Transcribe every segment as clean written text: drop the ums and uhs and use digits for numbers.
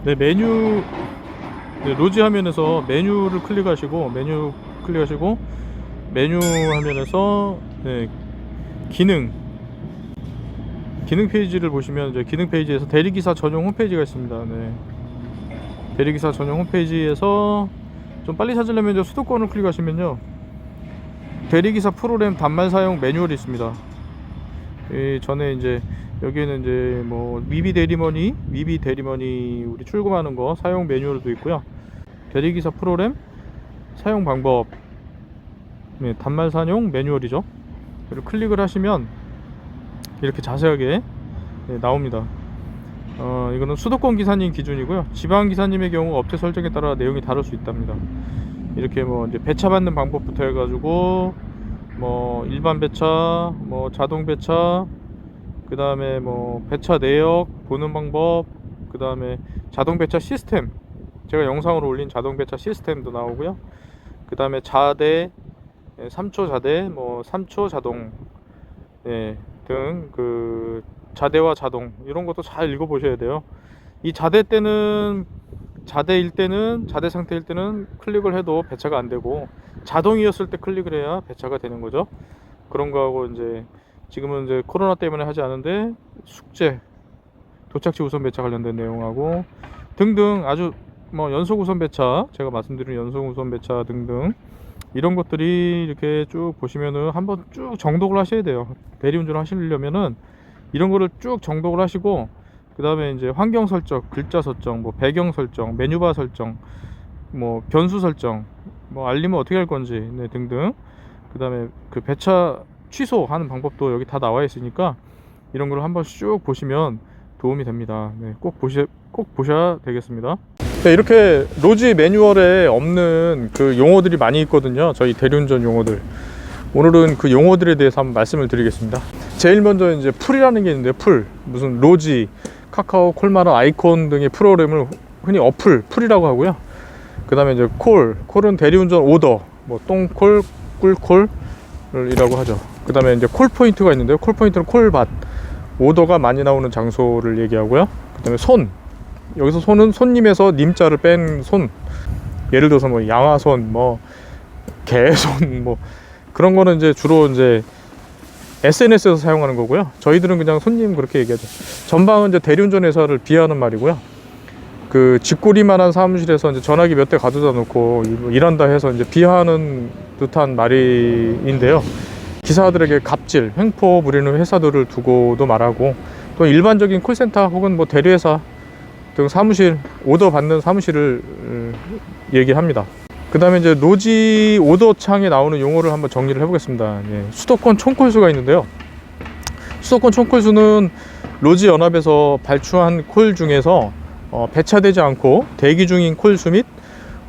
네, 메뉴, 네, 로지 화면에서 메뉴를 클릭하시고 메뉴 화면에서 네, 기능 페이지를 보시면 이제 기능 페이지에서 대리기사 전용 홈페이지가 있습니다. 네. 대리기사 전용 홈페이지에서 좀 빨리 찾으려면 이제 수도권을 클릭하시면요, 대리기사 프로그램 단말 사용 매뉴얼이 있습니다. 전에 이제 여기에는 이제 뭐 위비 대리머니 우리 출금하는 거 사용 매뉴얼도 있고요. 대리기사 프로그램 사용 방법, 네, 단말 사용 매뉴얼이죠. 그리고 클릭을 하시면 이렇게 자세하게, 네, 나옵니다. 이거는 수도권 기사님 기준이고요. 지방 기사님의 경우 업체 설정에 따라 내용이 다를 수 있답니다. 이렇게 뭐 이제 배차 받는 방법부터 해가지고 뭐 일반 배차, 뭐 자동 배차, 그 다음에 뭐 배차 내역 보는 방법, 그 다음에 자동 배차 시스템, 제가 영상으로 올린 자동 배차 시스템도 나오고요. 그 다음에 자대, 3초 자대, 뭐 3초 자동, 등 그 자대와 자동 이런 것도 잘 읽어 보셔야 돼요. 이 자대 상태일 때는 클릭을 해도 배차가 안 되고, 자동이었을 때 클릭을 해야 배차가 되는 거죠. 그런 거하고 이제 지금은 이제 코로나 때문에 하지 않은데 숙제, 도착지 우선 배차 관련된 내용하고 등등, 아주 뭐 연속 우선 배차, 제가 말씀드린 연속 우선 배차 등등 이런 것들이 이렇게 쭉 보시면은 한번 쭉 정독을 하셔야 돼요. 대리운전 하시려면은 이런 거를 쭉 정독을 하시고, 그 다음에 이제 환경 설정, 글자 설정, 뭐 배경 설정, 메뉴바 설정, 뭐 변수 설정, 뭐 알림은 어떻게 할 건지, 네, 등등. 그 다음에 그 배차 취소하는 방법도 여기 다 나와 있으니까 이런 걸 한번 쭉 보시면 도움이 됩니다. 네, 꼭 보셔야 되겠습니다. 네, 이렇게 로지 매뉴얼에 없는 그 용어들이 많이 있거든요. 저희 대리운전 용어들. 오늘은 그 용어들에 대해서 한번 말씀을 드리겠습니다. 제일 먼저 이제 풀이라는 게 있는데, 무슨 로지, 카카오, 콜마라, 아이콘 등의 프로그램을 흔히 풀이라고 하고요. 그 다음에 이제 콜은 대리운전 오더, 뭐 똥콜, 꿀콜이라고 하죠. 그 다음에 이제 콜 포인트가 있는데요. 콜 포인트는 콜밭, 오더가 많이 나오는 장소를 얘기하고요. 그 다음에 여기서 손은 손님에서 님자를 뺀 손, 예를 들어서 뭐 양화손, 뭐 개손, 뭐 그런 거는 이제 주로 이제 SNS에서 사용하는 거고요. 저희들은 그냥 손님 그렇게 얘기하죠. 전방은 이제 대리운전 회사를 비하하는 말이고요. 그 집꼬리만한 사무실에서 이제 전화기 몇 대 가져다 놓고 일한다 해서 이제 비하하는 듯한 말인데요. 기사들에게 갑질, 횡포 부리는 회사들을 두고도 말하고, 또 일반적인 콜센터 혹은 뭐 대리회사 등 사무실, 오더 받는 사무실을 얘기합니다. 그 다음에 이제 로지 오더 창에 나오는 용어를 한번 정리를 해보겠습니다. 예, 수도권 총콜수가 있는데요. 수도권 총콜수는 로지 연합에서 발주한 콜 중에서 배차되지 않고 대기 중인 콜수 및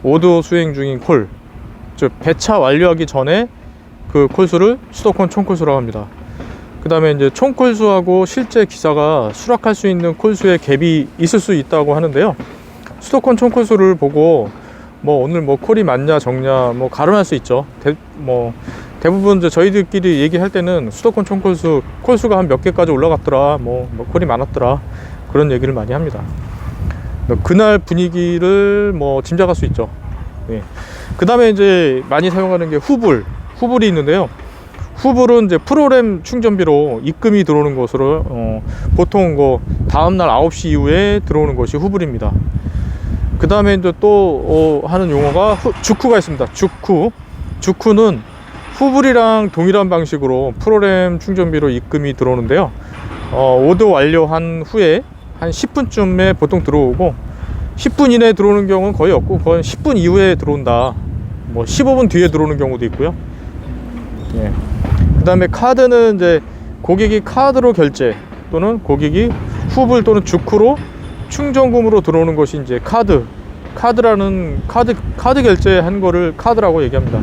오더 수행 중인 콜, 즉 배차 완료하기 전에 그 콜수를 수도권 총콜수라고 합니다. 그 다음에 이제 총콜수하고 실제 기사가 수락할 수 있는 콜수의 갭이 있을 수 있다고 하는데요. 수도권 총콜수를 보고 뭐 오늘 뭐 콜이 많냐 적냐 뭐 가름할 수 있죠. 대부분 이제 저희들끼리 얘기할 때는 수도권 콜수가 한 몇 개까지 올라갔더라, 뭐 콜이 많았더라, 그런 얘기를 많이 합니다. 그날 분위기를 뭐 짐작할 수 있죠. 예. 그 다음에 이제 많이 사용하는 게 후불이 있는데요. 후불은 이제 프로그램 충전비로 입금이 들어오는 것으로 보통 다음날 9시 이후에 들어오는 것이 후불입니다. 그 다음에 이제 또 하는 용어가 주쿠가 있습니다. 주쿠는 후불이랑 동일한 방식으로 프로그램 충전비로 입금이 들어오는데요. 오더 완료한 후에 한 10분쯤에 보통 들어오고, 10분 이내에 들어오는 경우는 거의 없고, 거의 10분 이후에 들어온다, 뭐 15분 뒤에 들어오는 경우도 있고요. 예. 그 다음에 카드는 이제 고객이 카드로 결제 또는 고객이 후불 또는 주쿠로 충전금으로 들어오는 것이 이제 카드 결제한 거를 카드라고 얘기합니다.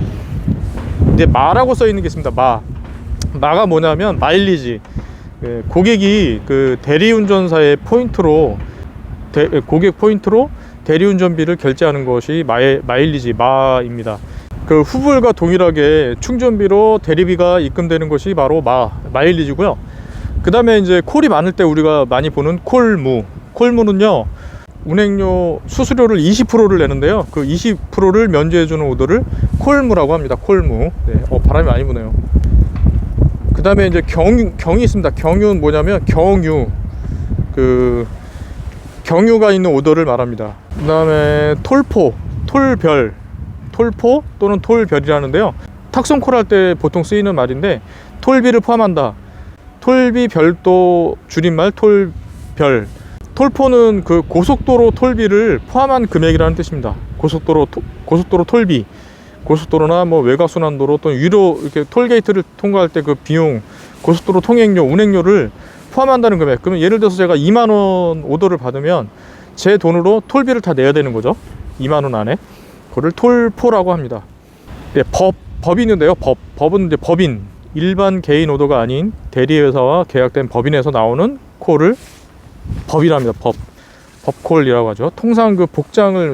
이제 마라고 써 있는 게 있습니다. 마가 뭐냐면 마일리지. 고객이 그 대리운전사의 포인트로 고객 포인트로 대리운전비를 결제하는 것이 마일리지, 마입니다. 그 후불과 동일하게 충전비로 대리비가 입금되는 것이 바로 마일리지고요. 그 다음에 이제 콜이 많을 때 우리가 많이 보는 콜무는요, 운행료 수수료를 20%를 내는데요. 그 20%를 면제해주는 오더를 콜무라고 합니다. 콜무. 네, 바람이 많이 부네요. 그 다음에 이제 경이 있습니다. 경유는 뭐냐면 경유가 있는 오더를 말합니다. 그 다음에 톨포 또는 톨별이라는데요. 탁송콜 할 때 보통 쓰이는 말인데, 톨비를 포함한다. 톨비 별도 줄임말 톨별. 톨포는 그 고속도로 톨비를 포함한 금액이라는 뜻입니다. 고속도로 톨비, 고속도로나 뭐 외곽순환도로 또는 유료 이렇게 톨게이트를 통과할 때 그 비용, 고속도로 통행료, 운행료를 포함한다는 금액. 그러면 예를 들어서 제가 2만 원 오더를 받으면 제 돈으로 톨비를 다 내야 되는 거죠. 2만 원 안에. 그거를 톨포라고 합니다. 네, 법이 있는데요. 법은 이제 법인, 일반 개인 오더가 아닌 대리회사와 계약된 법인에서 나오는 콜을 법이랍니다. 법콜이라고 하죠. 통상 그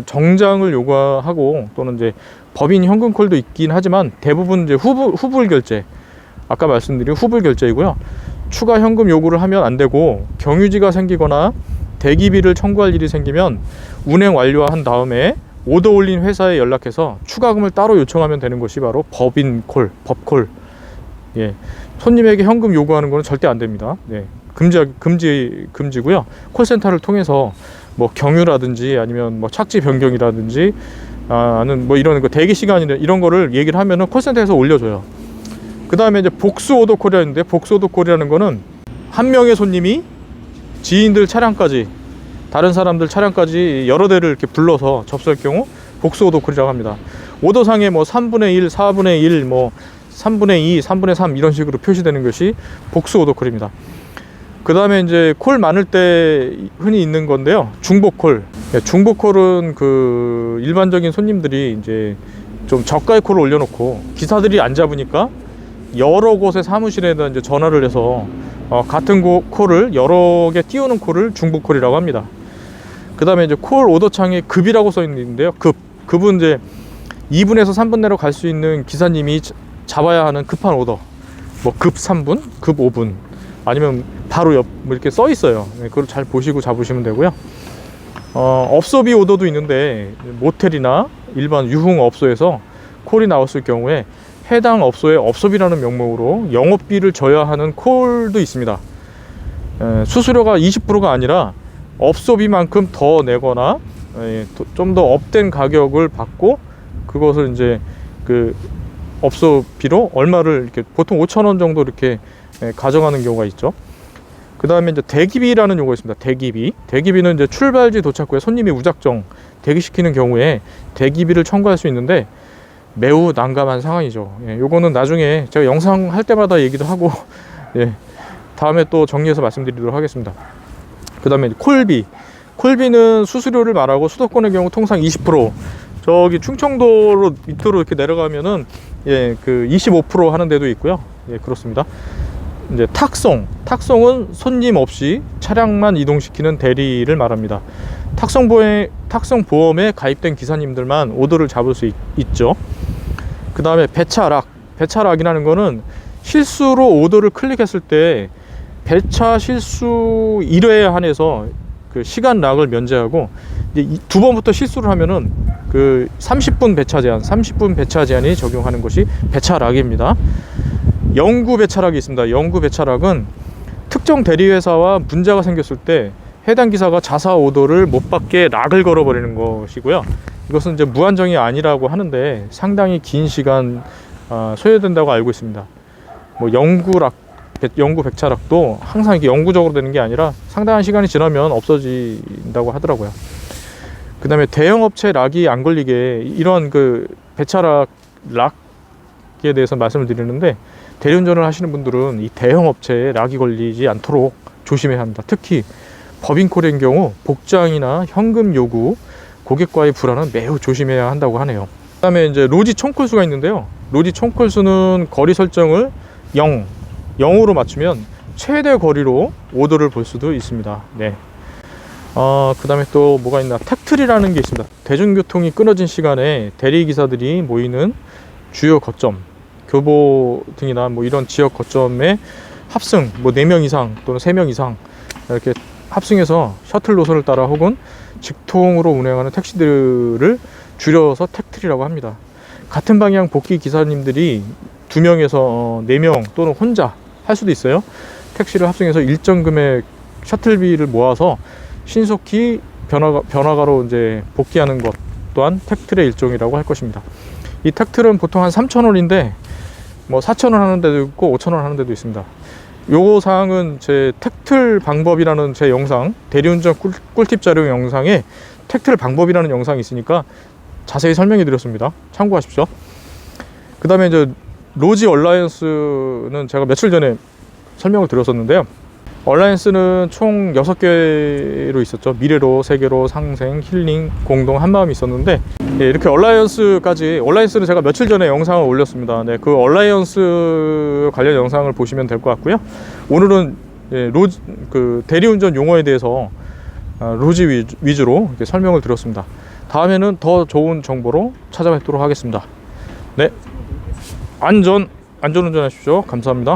정장을 요구하고 또는 이제 법인 현금 콜도 있긴 하지만 대부분 이제 후불 결제, 아까 말씀드린 후불 결제이고요. 추가 현금 요구를 하면 안 되고, 경유지가 생기거나 대기비를 청구할 일이 생기면 운행 완료한 다음에 오더 올린 회사에 연락해서 추가금을 따로 요청하면 되는 것이 바로 법인콜, 법콜. 예, 손님에게 현금 요구하는 것은 절대 안 됩니다. 네, 금지고요. 콜센터를 통해서 뭐 경유라든지 아니면 뭐 착지 변경이라든지 아는 뭐 이런 거 대기 시간이나 이런 거를 얘기를 하면은 콜센터에서 올려줘요. 그 다음에 이제 복수 오더콜이라는데, 복수 오더콜이라는 거는 한 명의 손님이 지인들 차량까지, 다른 사람들 차량까지 여러 대를 이렇게 불러서 접수할 경우 복수 오더콜이라고 합니다. 오더상에 뭐 3분의 1, 4분의 1, 뭐 3분의 2, 3분의 3 이런 식으로 표시되는 것이 복수 오더콜입니다. 그 다음에 이제 콜 많을 때 흔히 있는 건데요. 중복콜. 중복콜은 그 일반적인 손님들이 이제 좀 저가의 콜을 올려놓고 기사들이 안 잡으니까 여러 곳의 사무실에다 이제 전화를 해서 같은 콜을 여러 개 띄우는 콜을 중복콜이라고 합니다. 그 다음에 이제 콜 오더창에 급이라고 써 있는데요. 급은 이제 2분에서 3분 내로 갈 수 있는 기사님이 잡아야 하는 급한 오더. 뭐 급 3분, 급 5분, 아니면 바로 옆 뭐 이렇게 써 있어요. 그걸 잘 보시고 잡으시면 되고요. 업소비 오더도 있는데, 모텔이나 일반 유흥업소에서 콜이 나왔을 경우에 해당 업소의 업소비라는 명목으로 영업비를 져야 하는 콜도 있습니다. 수수료가 20%가 아니라 업소비만큼 더 내거나 좀 더 업된 가격을 받고, 그것을 이제 그 업소비로 얼마를 이렇게 보통 5,000원 정도 이렇게 가져가는 경우가 있죠. 그 다음에 이제 대기비라는 용어가 있습니다. 대기비는 이제 출발지 도착 후에 손님이 무작정 대기시키는 경우에 대기비를 청구할 수 있는데 매우 난감한 상황이죠. 요거는 나중에 제가 영상 할 때마다 얘기도 하고 다음에 또 정리해서 말씀드리도록 하겠습니다. 그 다음에 콜비는 수수료를 말하고 수도권의 경우 통상 20%, 저기 충청도로 밑으로 이렇게 내려가면은 그 25% 하는 데도 있고요. 그렇습니다. 이제 탁송은 손님 없이 차량만 이동시키는 대리를 말합니다. 탁송보험에 가입된 기사님들만 오더를 잡을 수 있죠. 그 다음에 배차락이라는 거는 실수로 오더를 클릭했을 때 배차 실수 1회에 한해서 그 시간 락을 면제하고, 이제 두 번부터 실수를 하면은 그 30분 배차 제한이 적용하는 것이 배차락입니다. 영구 배차락이 있습니다. 영구 배차락은 특정 대리회사와 문제가 생겼을 때 해당 기사가 자사 오더를 못 받게 락을 걸어버리는 것이고요. 이것은 이제 무한정이 아니라고 하는데 상당히 긴 시간 소요된다고 알고 있습니다. 뭐 영구 배차락도 항상 이게 영구적으로 되는 게 아니라 상당한 시간이 지나면 없어진다고 하더라고요. 그 다음에 대형업체 락이 안 걸리게 이런 그 배차락 락에 대해서 말씀을 드리는데, 대리운전을 하시는 분들은 이 대형업체에 락이 걸리지 않도록 조심해야 합니다. 특히 법인콜인 경우 복장이나 현금 요구, 고객과의 불안은 매우 조심해야 한다고 하네요. 그 다음에 이제 로지 총콜수가 있는데요. 로지 총콜수는 거리 설정을 0으로 맞추면 최대 거리로 오더를 볼 수도 있습니다. 그 다음에 또 뭐가 있나, 택트리라는 게 있습니다. 대중교통이 끊어진 시간에 대리기사들이 모이는 주요 거점, 교보 등이나 뭐 이런 지역 거점에 합승, 뭐 4명 이상 또는 3명 이상 이렇게 합승해서 셔틀 노선을 따라 혹은 직통으로 운행하는 택시들을 줄여서 택트리라고 합니다. 같은 방향 복귀 기사님들이 2명에서 4명 또는 혼자 할 수도 있어요. 택시를 합승해서 일정 금액 셔틀비를 모아서 신속히 변화가로 이제 복귀하는 것 또한 택트의 일종이라고 할 것입니다. 이 택트는 보통 한 3,000원인데 뭐 4,000원 하는 데도 있고 5,000원 하는 데도 있습니다. 요거 사항은 제 택틀 방법이라는 제 영상, 대리운전 꿀팁 자료 영상에 택틀 방법이라는 영상이 있으니까 자세히 설명해 드렸습니다. 참고하십시오. 그 다음에 이제 로지 얼라이언스는 제가 며칠 전에 설명을 드렸었는데요. 얼라이언스는 총 6개로 있었죠. 미래로, 세계로, 상생, 힐링, 공동, 한마음이 있었는데, 예, 이렇게 얼라이언스는 제가 며칠 전에 영상을 올렸습니다. 네, 그 얼라이언스 관련 영상을 보시면 될 것 같고요. 오늘은 예, 그 대리운전 용어에 대해서 로지 위주로 이렇게 설명을 드렸습니다. 다음에는 더 좋은 정보로 찾아뵙도록 하겠습니다. 네, 안전운전 하십시오. 감사합니다.